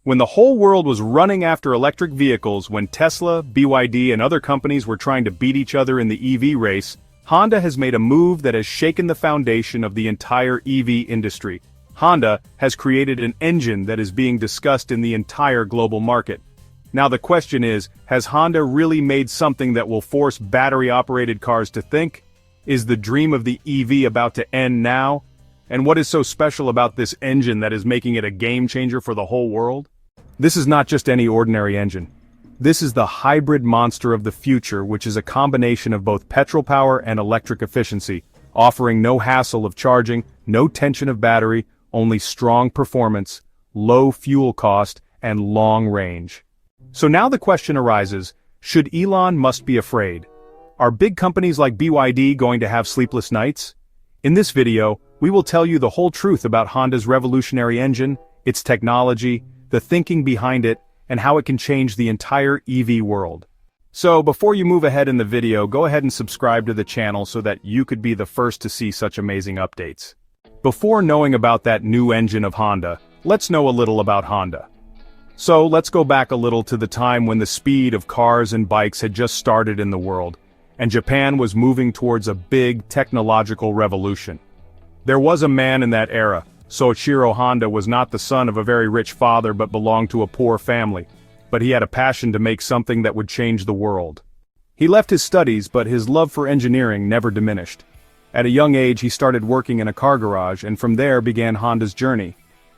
When the whole world was running after electric vehicles, when Tesla, BYD, and other companies were trying to beat each other in the EV race, Honda has made a move that has shaken the foundation of the entire EV industry. Honda has created an engine that is being discussed in the entire global market. Now the question is, has Honda really made something that will force battery-operated cars to think? Is the dream of the EV about to end now? And what is so special about this engine that is making it a game-changer for the whole world? This is not just any ordinary engine. This is the hybrid monster of the future, which is a combination of both petrol power and electric efficiency, offering no hassle of charging, no tension of battery, only strong performance, low fuel cost, and long range. So now the question arises, should Elon Musk be afraid? Are big companies like BYD going to have sleepless nights? In this video, we will tell you the whole truth about Honda's revolutionary engine, its technology, the thinking behind it, and how it can change the entire EV world. So before you move ahead in the video, go ahead and subscribe to the channel so that you could be the first to see such amazing updates. Before knowing about that new engine of Honda, let's know a little about Honda. So let's go back a little to the time when the speed of cars and bikes had just started in the world, and Japan was moving towards a big technological revolution. There was a man in that era. Soichiro Honda was not the son of a very rich father but belonged to a poor family, but he had a passion to make something that would change the world. He left his studies, but his love for engineering never diminished. At a young age he started working in a car garage, and from there began Honda's journey.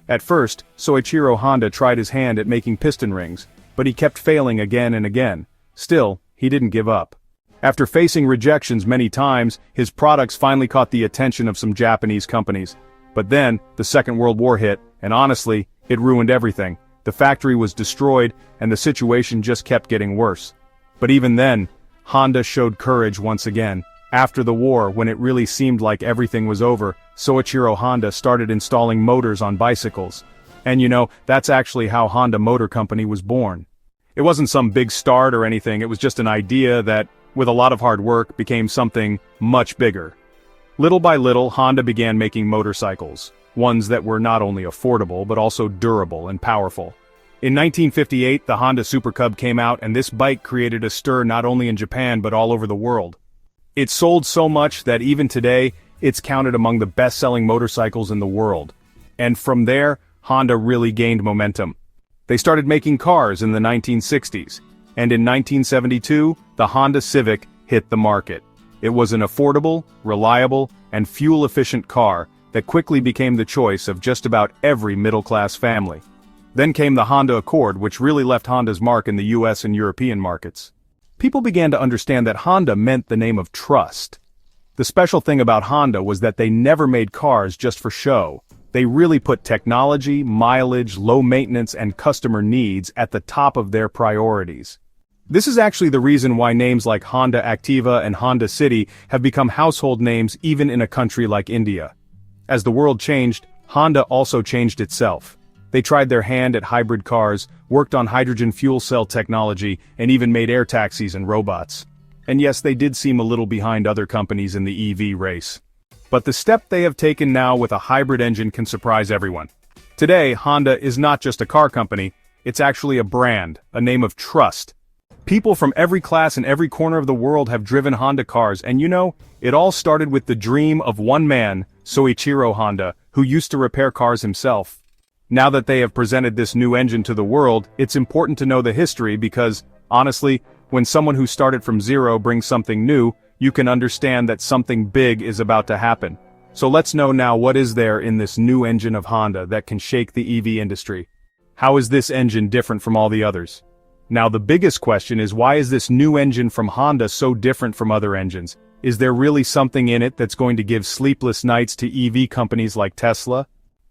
At first, Soichiro Honda tried his hand at making piston rings, but he kept failing again and again. Still, he didn't give up. After facing rejections many times, his products finally caught the attention of some Japanese companies. But then, the Second World War hit, and honestly, it ruined everything. The factory was destroyed, and the situation just kept getting worse. But even then, Honda showed courage once again. After the war, when it really seemed like everything was over, Soichiro Honda started installing motors on bicycles. And you know, that's actually how Honda Motor Company was born. It wasn't some big start or anything, it was just an idea that, with a lot of hard work, became something much bigger. Little by little, Honda began making motorcycles, ones that were not only affordable but also durable and powerful. In 1958, the Honda Super Cub came out, and this bike created a stir not only in Japan but all over the world. It sold so much that even today, it's counted among the best-selling motorcycles in the world. And from there, Honda really gained momentum. They started making cars in the 1960s, and in 1972, the Honda Civic hit the market. It was an affordable, reliable, and fuel-efficient car that quickly became the choice of just about every middle-class family. Then came the Honda Accord, which really left Honda's mark in the US and European markets. People began to understand that Honda meant the name of trust. The special thing about Honda was that they never made cars just for show. They really put technology, mileage, low maintenance, and customer needs at the top of their priorities. This is actually the reason why names like Honda Activa and Honda City have become household names even in a country like India. As the world changed, Honda also changed itself. They tried their hand at hybrid cars, worked on hydrogen fuel cell technology, and even made air taxis and robots. And yes, they did seem a little behind other companies in the EV race. But the step they have taken now with a hybrid engine can surprise everyone. Today, Honda is not just a car company, it's actually a brand, a name of trust. People from every class and every corner of the world have driven Honda cars, and you know, it all started with the dream of one man, Soichiro Honda, who used to repair cars himself. Now that they have presented this new engine to the world, it's important to know the history because, honestly, when someone who started from zero brings something new, you can understand that something big is about to happen. So let's know now, what is there in this new engine of Honda that can shake the EV industry? How is this engine different from all the others? Now the biggest question is, why is this new engine from Honda so different from other engines? Is there really something in it that's going to give sleepless nights to EV companies like Tesla?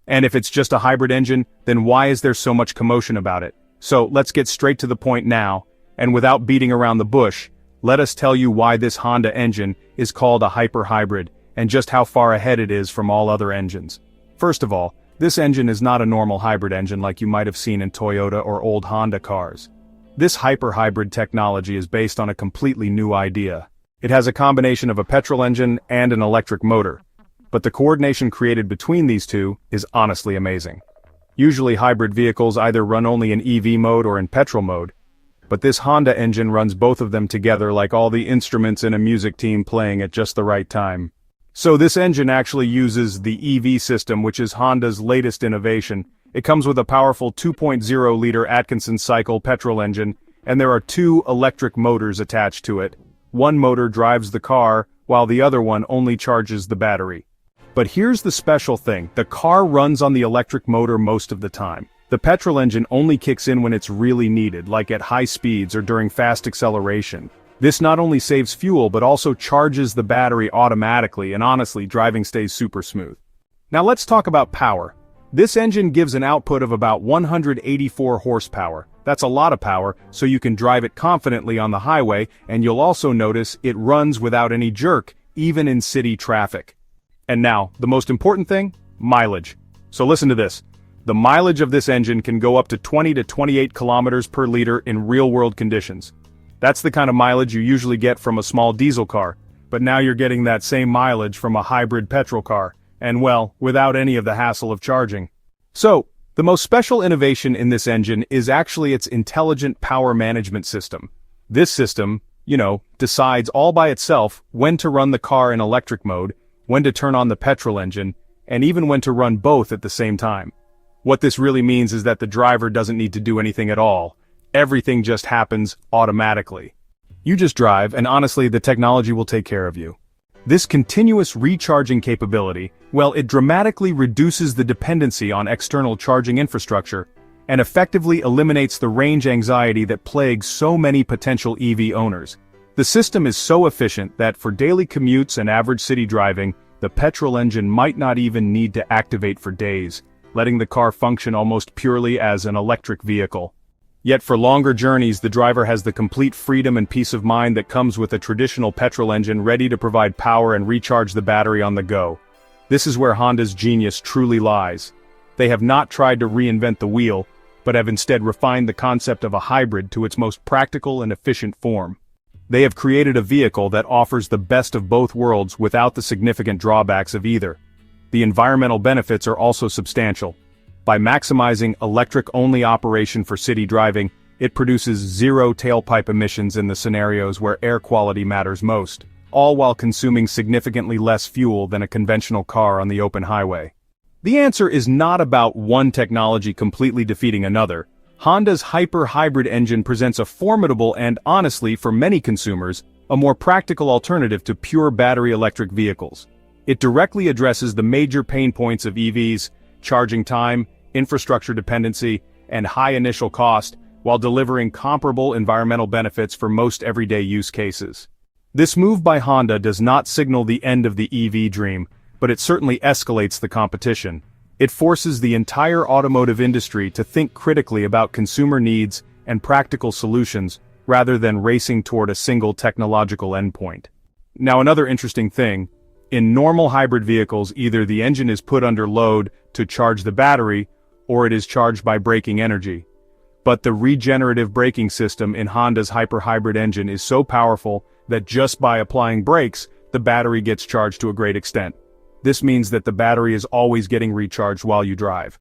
And if it's just a hybrid engine, then why is there so much commotion about it? So let's get straight to the point now, and without beating around the bush, let us tell you why this Honda engine is called a hyper-hybrid, and just how far ahead it is from all other engines. First of all, this engine is not a normal hybrid engine like you might have seen in Toyota or old Honda cars. This hyper-hybrid technology is based on a completely new idea. It has a combination of a petrol engine and an electric motor. But the coordination created between these two is honestly amazing. Usually hybrid vehicles either run only in EV mode or in petrol mode, but this Honda engine runs both of them together like all the instruments in a music team playing at just the right time. So this engine actually uses the EV system, which is Honda's latest innovation. It comes with a powerful 2.0-liter Atkinson cycle petrol engine, and there are two electric motors attached to it. One motor drives the car, while the other one only charges the battery. But here's the special thing, the car runs on the electric motor most of the time. The petrol engine only kicks in when it's really needed, like at high speeds or during fast acceleration. This not only saves fuel but also charges the battery automatically, and honestly, driving stays super smooth. Now let's talk about power. This engine gives an output of about 184 horsepower. That's a lot of power, so you can drive it confidently on the highway, and you'll also notice it runs without any jerk, even in city traffic. And now, the most important thing, mileage. So listen to this. The mileage of this engine can go up to 20 to 28 kilometers per liter in real-world conditions. That's the kind of mileage you usually get from a small diesel car, but now you're getting that same mileage from a hybrid petrol car, and well, without any of the hassle of charging. So, the most special innovation in this engine is actually its intelligent power management system. This system, decides all by itself when to run the car in electric mode, when to turn on the petrol engine, and even when to run both at the same time. What this really means is that the driver doesn't need to do anything at all. Everything just happens automatically. You just drive, and honestly, the technology will take care of you. This continuous recharging capability, well, it dramatically reduces the dependency on external charging infrastructure, and effectively eliminates the range anxiety that plagues so many potential EV owners. The system is so efficient that for daily commutes and average city driving, the petrol engine might not even need to activate for days, letting the car function almost purely as an electric vehicle. Yet for longer journeys, the driver has the complete freedom and peace of mind that comes with a traditional petrol engine ready to provide power and recharge the battery on the go. This is where Honda's genius truly lies. They have not tried to reinvent the wheel, but have instead refined the concept of a hybrid to its most practical and efficient form. They have created a vehicle that offers the best of both worlds without the significant drawbacks of either. The environmental benefits are also substantial. By maximizing electric-only operation for city driving, it produces zero tailpipe emissions in the scenarios where air quality matters most, all while consuming significantly less fuel than a conventional car on the open highway. The answer is not about one technology completely defeating another. Honda's hyper-hybrid engine presents a formidable and, honestly, for many consumers, a more practical alternative to pure battery electric vehicles. It directly addresses the major pain points of EVs, charging time, infrastructure dependency, and high initial cost, while delivering comparable environmental benefits for most everyday use cases. This move by Honda does not signal the end of the EV dream, but it certainly escalates the competition. It forces the entire automotive industry to think critically about consumer needs and practical solutions, rather than racing toward a single technological endpoint. Now another interesting thing, in normal hybrid vehicles, either the engine is put under load to charge the battery, or it is charged by braking energy. But the regenerative braking system in Honda's hyper-hybrid engine is so powerful that just by applying brakes, the battery gets charged to a great extent. This means that the battery is always getting recharged while you drive.